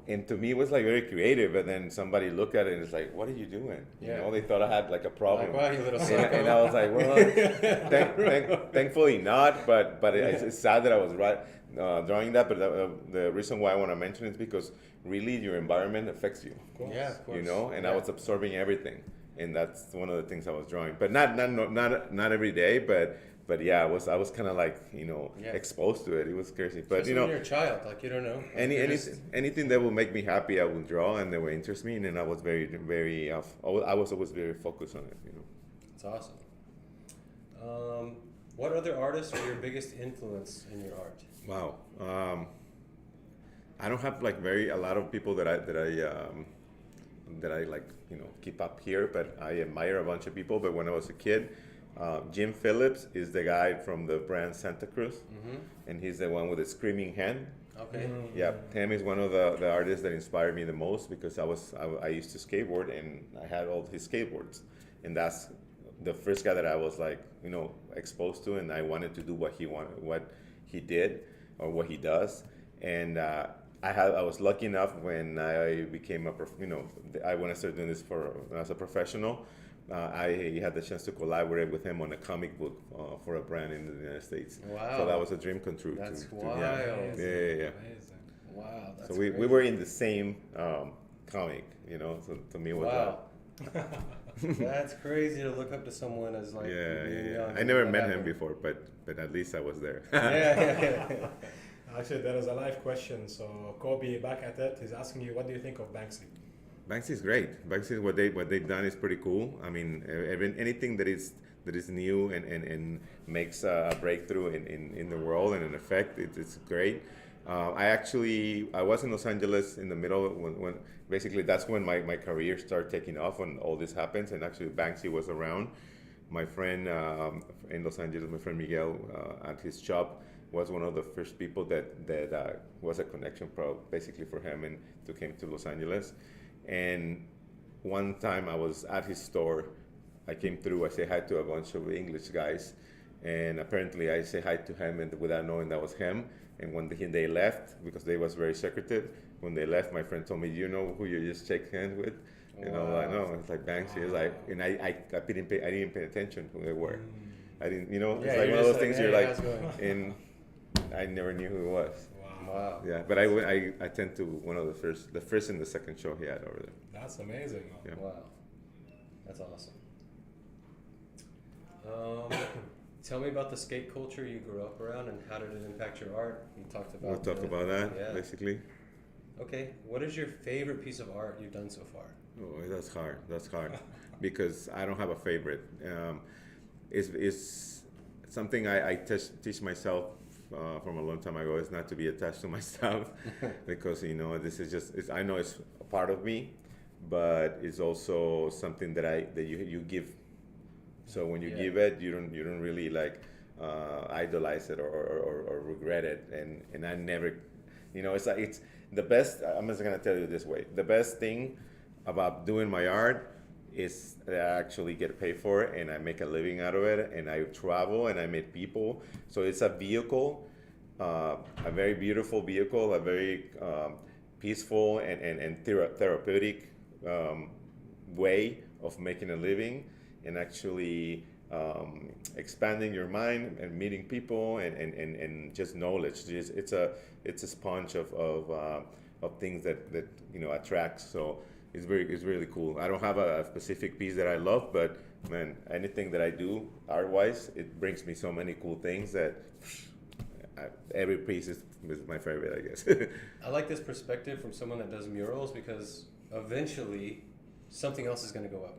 Speaker 4: And to me, it was like very creative. But then somebody looked at it and it's like, "What are you doing?"
Speaker 3: Yeah.
Speaker 4: They thought I had like a problem.
Speaker 3: Like, wow, you little
Speaker 4: and,
Speaker 3: psycho.
Speaker 4: and I was like, "Well, thankfully not." But it's sad that I was drawing that. But the reason why I want to mention it is because really your environment affects you.
Speaker 2: Of course.
Speaker 3: Yeah, of course.
Speaker 4: And
Speaker 3: Yeah.
Speaker 4: I was absorbing everything, and that's one of the things I was drawing. But not every day. But yeah, I was kind of like
Speaker 3: Yeah.
Speaker 4: exposed to it. It was crazy. But
Speaker 3: Especially when you're a child, like you don't know. Like, you're just-
Speaker 4: anything that will make me happy, I will draw, and that will interest me. And then I was very I was always very focused on it.
Speaker 3: It's awesome. What other artists are your biggest influence in your art?
Speaker 4: Wow. I don't have like a lot of people that I like keep up here, but I admire a bunch of people. But when I was a kid, Jim Phillips is the guy from the brand Santa Cruz, and he's the one with the screaming hand.
Speaker 3: Okay.
Speaker 4: Yeah, him is one of the artists that inspired me the most because I used to skateboard and I had all his skateboards, and that's the first guy that I was like exposed to, and I wanted to do what he did or what he does, and I was lucky enough when I became when I started doing this as a professional. I had the chance to collaborate with him on a comic book for a brand in the United States.
Speaker 3: Wow.
Speaker 4: So that was a dream come true.
Speaker 3: That's
Speaker 4: yeah.
Speaker 3: wild.
Speaker 4: Yeah.
Speaker 2: Amazing.
Speaker 3: Wow. That's
Speaker 4: So we
Speaker 3: crazy.
Speaker 4: were in the same comic, so to me it was
Speaker 3: Wow. That's crazy to look up to someone as like being young.
Speaker 4: I never
Speaker 3: What
Speaker 4: met him
Speaker 3: happened?
Speaker 4: before, but at least I was there.
Speaker 3: Yeah.
Speaker 2: Actually, there is a live question. So Kobe, back at it, he's asking you, what do you think of Banksy?
Speaker 4: Banksy is great. Banksy, what they've done is pretty cool. I mean, anything that is new and makes a breakthrough in the world and an effect, it's great. I was in Los Angeles in the middle when basically that's when my career started taking off when all this happens, and actually Banksy was around. My friend in Los Angeles, my friend Miguel, at his shop was one of the first people that was a connection basically for him and took him to Los Angeles. And one time I was at his store, I came through, I say hi to a bunch of English guys, and apparently I say hi to him and without knowing that was him. And when they left, because they was very secretive, when they left, my friend told me, "Do you know who you just shake hands with?" And I was like, "No." It's like Banksy. It's like, and I didn't pay attention who they were. I didn't,
Speaker 3: Yeah,
Speaker 4: it's like
Speaker 3: you're
Speaker 4: one of those
Speaker 3: just
Speaker 4: things
Speaker 3: like,
Speaker 4: you're
Speaker 3: "Hey,
Speaker 4: like,
Speaker 3: how's it going?"
Speaker 4: and I never knew who it was.
Speaker 3: Wow.
Speaker 4: Yeah, but I attend to one of the first and the second show he had over there.
Speaker 2: That's amazing.
Speaker 4: Yeah.
Speaker 3: Wow. That's awesome. Tell me about the skate culture you grew up around and how did it impact your art? You talked about
Speaker 4: We'll talk about that
Speaker 3: Yeah.
Speaker 4: basically.
Speaker 3: Okay. What is your favorite piece of art you've done so far?
Speaker 4: Oh, that's hard. That's hard because I don't have a favorite. It's something I teach myself from a long time ago is not to be attached to my stuff because this is just I know it's a part of me, but it's also something that you give. So when you give it, you don't really like idolize it or regret it, and I never, it's like it's the best. I'm just gonna tell you this way: the best thing about doing my art is that I actually get paid for it and I make a living out of it, and I travel and I meet people. So it's a vehicle, a very beautiful vehicle, a very peaceful and therapeutic way of making a living, and actually expanding your mind and meeting people and just knowledge. It's a sponge of things that attracts. So it's really cool. I don't have a specific piece that I love, but man, anything that I do art-wise, it brings me so many cool things that every piece is my favorite, I guess.
Speaker 3: I like this perspective from someone that does murals, because eventually something else is going to go up,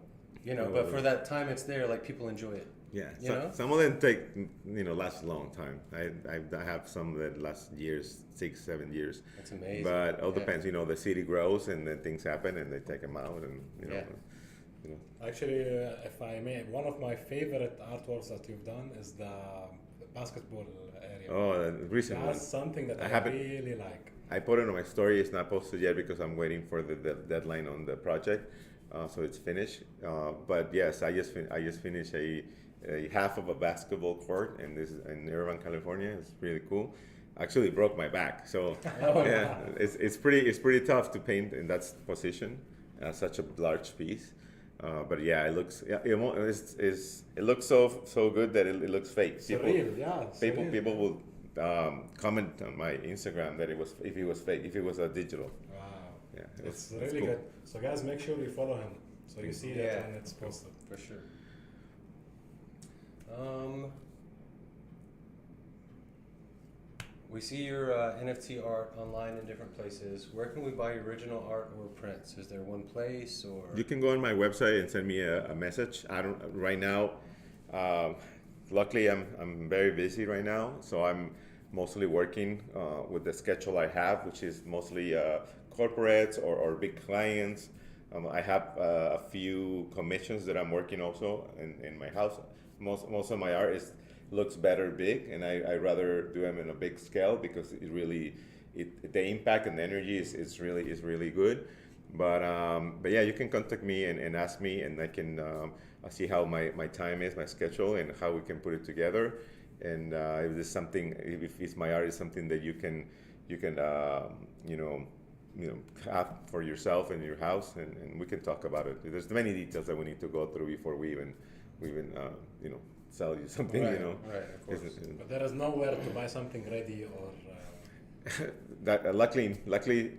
Speaker 3: but for that time it's there, like, people enjoy it.
Speaker 4: Yeah, some of them take, last a long time. I have some that last years, 6-7 years.
Speaker 3: That's amazing.
Speaker 4: But it all depends. The city grows and then things happen and they take them out and
Speaker 2: Actually, if I may, one of my favorite artworks that you've done is the basketball area.
Speaker 4: Oh, the recent one.
Speaker 2: That's something that I really like.
Speaker 4: I put it on my story. It's not posted yet because I'm waiting for the deadline on the project, so it's finished. But yes, I just finished a half of a basketball court, and this is in Irvine, California. It's really cool. Actually broke my back, so yeah, it's pretty tough to paint in that position, such a large piece. But yeah, it looks it looks so good that it looks fake.
Speaker 2: Surreal, yeah.
Speaker 4: People will comment on my Instagram that if it was fake, if it was a digital.
Speaker 2: Wow.
Speaker 4: Yeah,
Speaker 2: it's really cool. Good. So guys, make sure you follow him so you see it when it's posted.
Speaker 3: For sure. We see your NFT art online in different places. Where can we buy your original art or prints? Is there one place, or?
Speaker 4: You can go on my website and send me a message. I don't right now. Luckily, I'm very busy right now, so I'm mostly working with the schedule I have, which is mostly corporates or big clients. I have a few commissions that I'm working also in my house. Most of my art looks better big, and I rather do them in a big scale because the impact and the energy is really good. But yeah, you can contact me and ask me, and I can see how my time is, my schedule, and how we can put it together. And if there's something, if my art is something that you can have for yourself in your house, and we can talk about it. There's many details that we need to go through before we even sell you something.
Speaker 3: Right, of course.
Speaker 2: But there is nowhere to buy something ready or.
Speaker 4: That luckily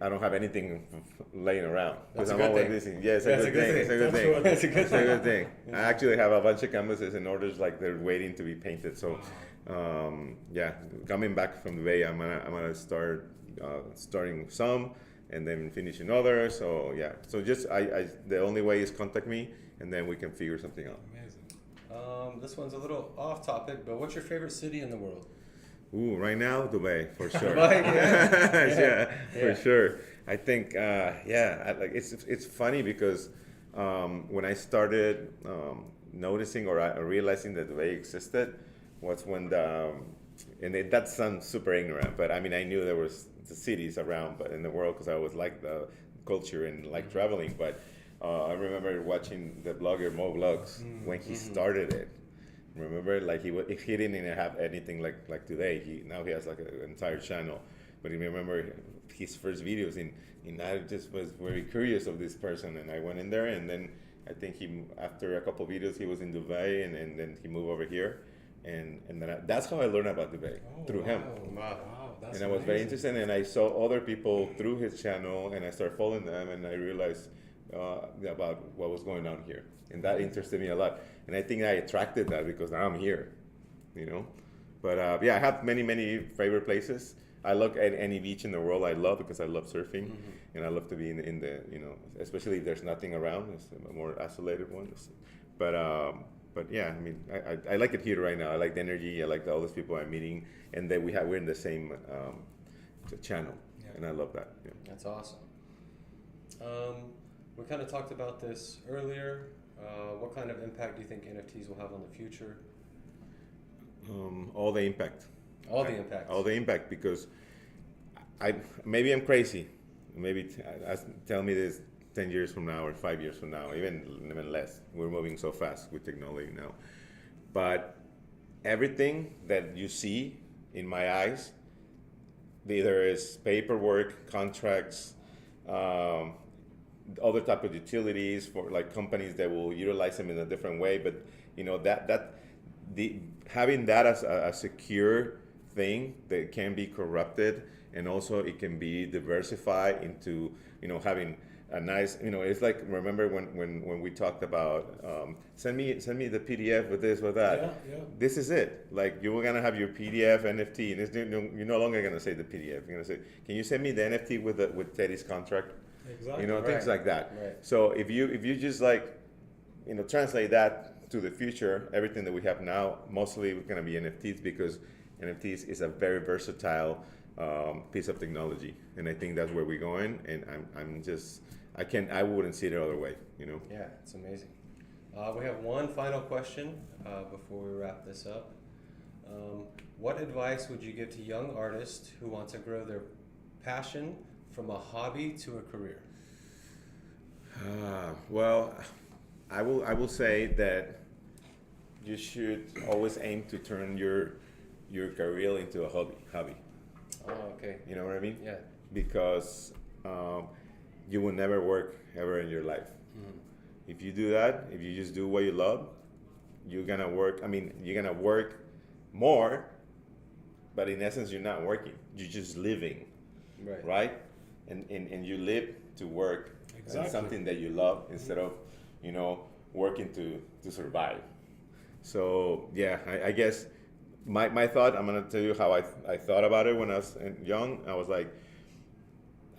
Speaker 4: I don't have anything laying around because I'm
Speaker 3: good
Speaker 4: always
Speaker 3: thing.
Speaker 4: busy. Yeah, it's a good thing. It's a good thing.
Speaker 2: That's
Speaker 4: It's a good thing. I actually have a bunch of canvases in orders, like they're waiting to be painted. So, yeah, coming back from the Bay, I'm gonna start starting some and then finishing others. So yeah, so just the only way is contact me, and then we can figure something out.
Speaker 2: Amazing.
Speaker 3: This one's a little off topic, but what's your favorite city in the world?
Speaker 4: Ooh, right now, Dubai, for sure.
Speaker 3: Dubai,
Speaker 4: yeah, for sure. I think, it's funny because when I started noticing or realizing that Dubai existed was when that sounds super ignorant, but I mean, I knew there was the cities around, but in the world, because I always liked the culture and like traveling. But I remember watching the blogger Mo Vlogs when he started it. Remember, like if he didn't even have anything like today, now he has like an entire channel. But I remember his first videos, and I just was very curious of this person, and I went in there, and then I think after a couple of videos he was in Dubai, and then he moved over here, and then that's how I learned about Dubai, through him.
Speaker 2: Wow, that's
Speaker 4: and I was very interested, and I saw other people through his channel, and I started following them, and I realized about what was going on here, and that interested me a lot. And I think I attracted that because now I'm here, But yeah, I have many favorite places. I look at any beach in the world I love because I love surfing, and I love to be in the especially if there's nothing around. It's a more isolated one. But yeah, I mean, I like it here right now. I like the energy. I like all those people I'm meeting, and that we're in the same channel, and I love that. Yeah.
Speaker 3: That's awesome. We kind of talked about this earlier. What kind of impact do you think NFTs will have on the future?
Speaker 4: All the impact.
Speaker 3: All the impact.
Speaker 4: All the impact, because maybe I'm crazy. Maybe tell me this 10 years from now or 5 years from now, even less. We're moving so fast with technology now. But everything that you see in my eyes, either is paperwork, contracts, other type of utilities for like companies that will utilize them in a different way. But you know having that as a secure thing that can be corrupted, and also it can be diversified into having a nice it's like, remember when we talked about send me the PDF with this with that.
Speaker 2: Yeah.
Speaker 4: This is it. Like, you're gonna have your PDF NFT, and you're no longer gonna say the PDF. You're gonna say, can you send me the NFT with Teddy's contract?
Speaker 2: Exactly.
Speaker 4: Things like that.
Speaker 3: Right.
Speaker 4: So if you just like translate that to the future, everything that we have now mostly going to be NFTs, because NFTs is a very versatile piece of technology, and I think that's where we're going. And I wouldn't see it the other way.
Speaker 3: Yeah, it's amazing. We have one final question before we wrap this up. What advice would you give to young artists who want to grow their passion from a hobby to a career?
Speaker 4: Well, I will say that you should always aim to turn your career into a hobby.
Speaker 3: Oh, okay.
Speaker 4: You know what I mean?
Speaker 3: Yeah.
Speaker 4: Because you will never work ever in your life.
Speaker 3: Mm-hmm.
Speaker 4: If you do that, if you just do what you love, you're gonna work. You're gonna work more, but in essence, you're not working. You're just living, right? And you live to work on something that you love, instead of working to survive. So yeah, I guess my thought, I'm gonna tell you how I thought about it when I was young. I was like,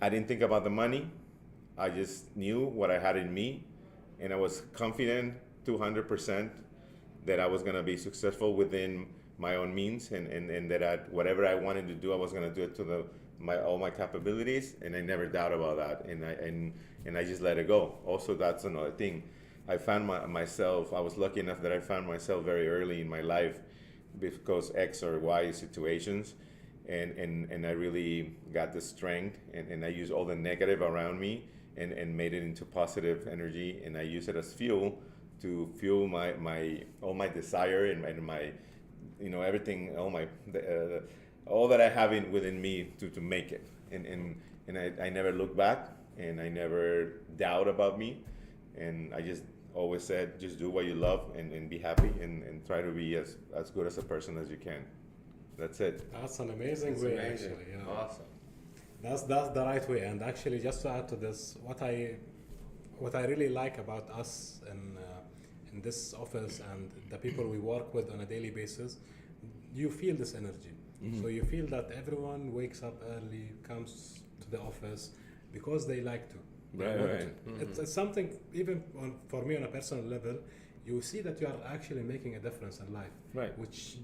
Speaker 4: I didn't think about the money. I just knew what I had in me, and I was confident 200% that I was gonna be successful within my own means, and that whatever I wanted to do, I was gonna do it to all my capabilities, and I never doubt about that, and I just let it go. Also, that's another thing. I found myself. I was lucky enough that I found myself very early in my life, because X or Y situations, and I really got the strength, and I used all the negative around me and made it into positive energy, and I use it as fuel to fuel all my desire and my everything, all that I have within me to make it, and I never look back, and I never doubt about me, and I just always said, just do what you love and be happy, and try to be as good as a person as you can. That's it.
Speaker 2: That's an amazing way, actually. Yeah.
Speaker 3: Awesome.
Speaker 2: That's the right way. And actually, just to add to this, what I really like about us in this office and the people we work with on a daily basis, you feel this energy. Mm-hmm. So you feel that everyone wakes up early, comes to the office because they like to.
Speaker 4: Right.
Speaker 2: Mm-hmm. It's something, even for me on a personal level, you see that you are actually making a difference in life,
Speaker 4: right?
Speaker 2: Which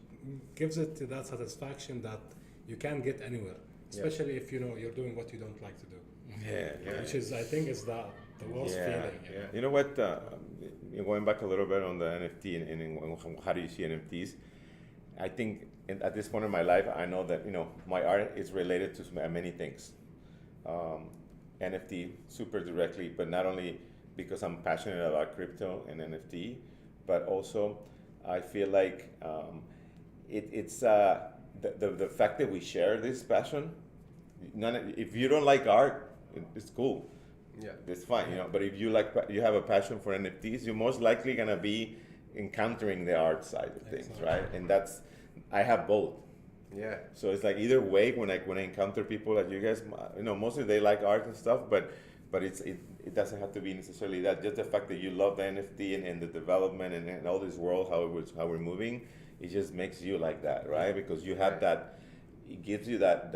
Speaker 2: gives it that satisfaction that you can't get anywhere, especially if you're doing what you don't like to do.
Speaker 4: Yeah.
Speaker 2: Which is, I think, is the worst feeling.
Speaker 4: Yeah. You know what? Going back a little bit on the NFT and how do you see NFTs? I think at this point in my life, I know that my art is related to many things. NFT super directly, but not only because I'm passionate about crypto and NFT, but also I feel like it's the fact that we share this passion. If you don't like art, it's cool.
Speaker 3: Yeah,
Speaker 4: it's fine, But if you have a passion for NFTs, you're most likely gonna be encountering the art side of things, right? And I have both.
Speaker 3: Yeah.
Speaker 4: So it's like either way, when I encounter people like you guys, mostly they like art and stuff, but it doesn't have to be necessarily that. Just the fact that you love the NFT and the development and all this world, how we're moving, it just makes you like that, right? Because you have that, it gives you that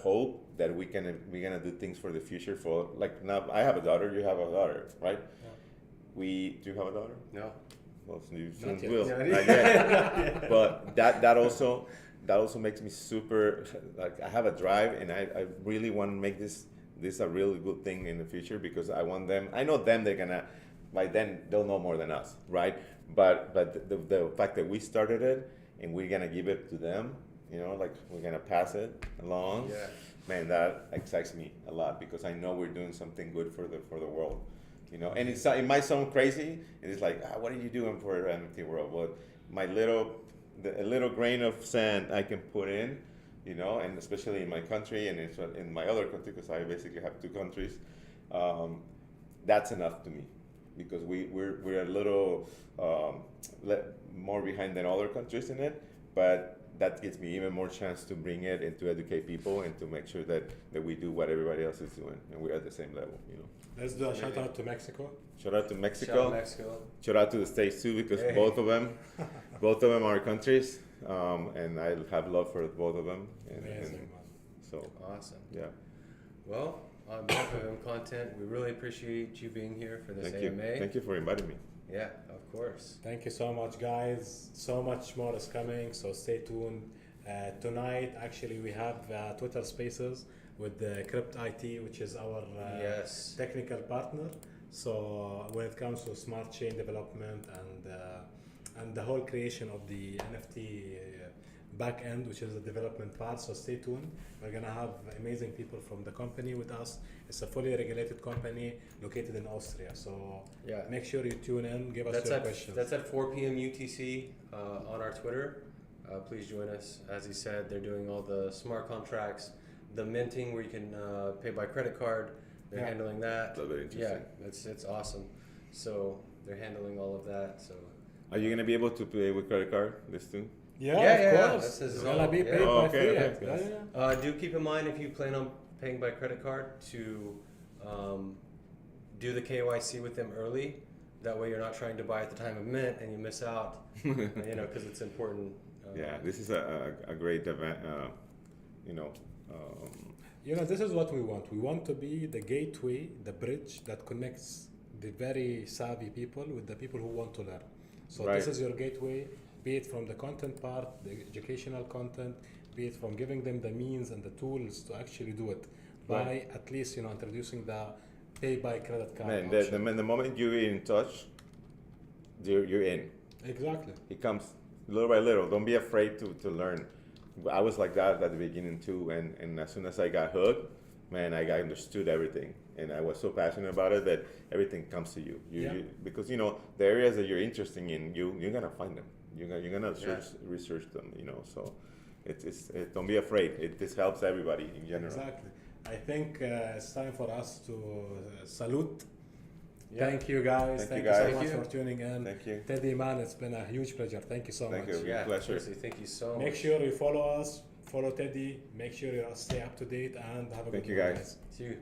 Speaker 4: hope that we're gonna do things for the future. For like now, I have a daughter, you have a daughter, right? Yeah. Do you have a daughter?
Speaker 3: No.
Speaker 4: Well, you soon will.
Speaker 3: Yeah.
Speaker 4: But that also makes me super, like, I have a drive, and I really want to make this a really good thing in the future, because I know them, they're gonna, by then they'll know more than us, right? But the fact that we started it and we're gonna give it to them, like we're gonna pass it along.
Speaker 3: Yeah.
Speaker 4: man, that excites me a lot because I know we're doing something good for the world, you know. And it might sound crazy, and it's like, what are you doing for the NFT world? Well, a little grain of sand I can put in, you know, and especially in my country and in my other country, because I basically have two countries, that's enough to me, because we're a little more behind than other countries in it, but that gives me even more chance to bring it and to educate people and to make sure that we do what everybody else is doing and we're at the same level, you know.
Speaker 2: Let's do a shout out to Mexico.
Speaker 4: Shout out to Mexico.
Speaker 3: Shout out Mexico.
Speaker 4: Shout out to the States too, because
Speaker 3: Hey.
Speaker 4: both of them are countries, and I have love for both of them.
Speaker 2: Amazing, man.
Speaker 4: So
Speaker 3: Awesome.
Speaker 4: yeah,
Speaker 3: Well, on behalf of MContent, we really appreciate you being here for this
Speaker 4: thank you,
Speaker 3: AMA.
Speaker 4: thank you for inviting me.
Speaker 3: Yeah, of course.
Speaker 2: Thank you so much, guys. So much more is coming, so stay tuned. Tonight, actually, we have Twitter Spaces with the Crypto IT, which is our
Speaker 3: Yes.
Speaker 2: technical partner. So when it comes to smart chain development and the whole creation of the NFT back end, which is the development part, so stay tuned. We're gonna have amazing people from the company with us. It's a fully regulated company located in Austria. So
Speaker 3: Yeah.
Speaker 2: make sure you tune in, give us
Speaker 3: That's
Speaker 2: your
Speaker 3: at
Speaker 2: questions.
Speaker 3: that's at 4 p.m. UTC on our Twitter. Please join us. As he said, they're doing all the smart contracts, the minting where you can pay by credit card. They're
Speaker 2: Yeah.
Speaker 3: handling that.
Speaker 4: That's very interesting.
Speaker 3: Yeah, it's awesome. So they're handling all of that. So
Speaker 4: Are you gonna be able to pay with credit card this too?
Speaker 2: Yeah,
Speaker 3: Yeah,
Speaker 2: of
Speaker 3: yeah,
Speaker 2: course.
Speaker 3: that's his
Speaker 2: It's
Speaker 3: own,
Speaker 2: gonna be
Speaker 3: yeah.
Speaker 2: paid
Speaker 4: Oh,
Speaker 2: by
Speaker 4: okay,
Speaker 2: free.
Speaker 4: okay,
Speaker 2: Yeah,
Speaker 4: yes.
Speaker 2: yeah.
Speaker 3: do keep in mind, if you plan on paying by credit card, to do the KYC with them early. That way, you're not trying to buy at the time of mint and you miss out. You know, because it's important.
Speaker 4: Yeah, this is a great event. You know,
Speaker 2: You know, this is what we want. We want to be the gateway, the bridge that connects the very savvy people with the people who want to learn. So
Speaker 4: Right.
Speaker 2: this is your gateway, be it from the content part, the educational content, be it from giving them the means and the tools to actually do it by
Speaker 4: Right.
Speaker 2: at least, you know, introducing the pay by credit card
Speaker 4: man,
Speaker 2: option.
Speaker 4: the moment you're in touch, you're in.
Speaker 2: Exactly.
Speaker 4: It comes little by little. Don't be afraid to learn. I was like that at the beginning too, and as soon as I got hooked, man, I understood everything, and I was so passionate about it that everything comes to you.
Speaker 2: Yeah.
Speaker 4: Because you know the areas that you're interested in, you're gonna find them. You're gonna research them. You know, so don't be afraid. This helps everybody in general.
Speaker 2: Exactly. I think it's time for us to salute.
Speaker 3: Yeah.
Speaker 2: Thank you guys.
Speaker 4: Thank
Speaker 2: Thank
Speaker 4: you,
Speaker 2: you so
Speaker 4: guys.
Speaker 2: much
Speaker 3: Thank you.
Speaker 2: for tuning in.
Speaker 4: Thank you.
Speaker 2: Teddy, man, it's been a huge pleasure. Thank you so
Speaker 4: Thank
Speaker 2: much.
Speaker 4: you.
Speaker 3: Yeah,
Speaker 4: Pleasure.
Speaker 3: seriously, thank you so much.
Speaker 2: Make sure you follow us, follow Teddy. Make sure you stay up to date and have a
Speaker 4: Thank
Speaker 2: good
Speaker 4: you,
Speaker 2: one,
Speaker 4: guys.
Speaker 3: See you.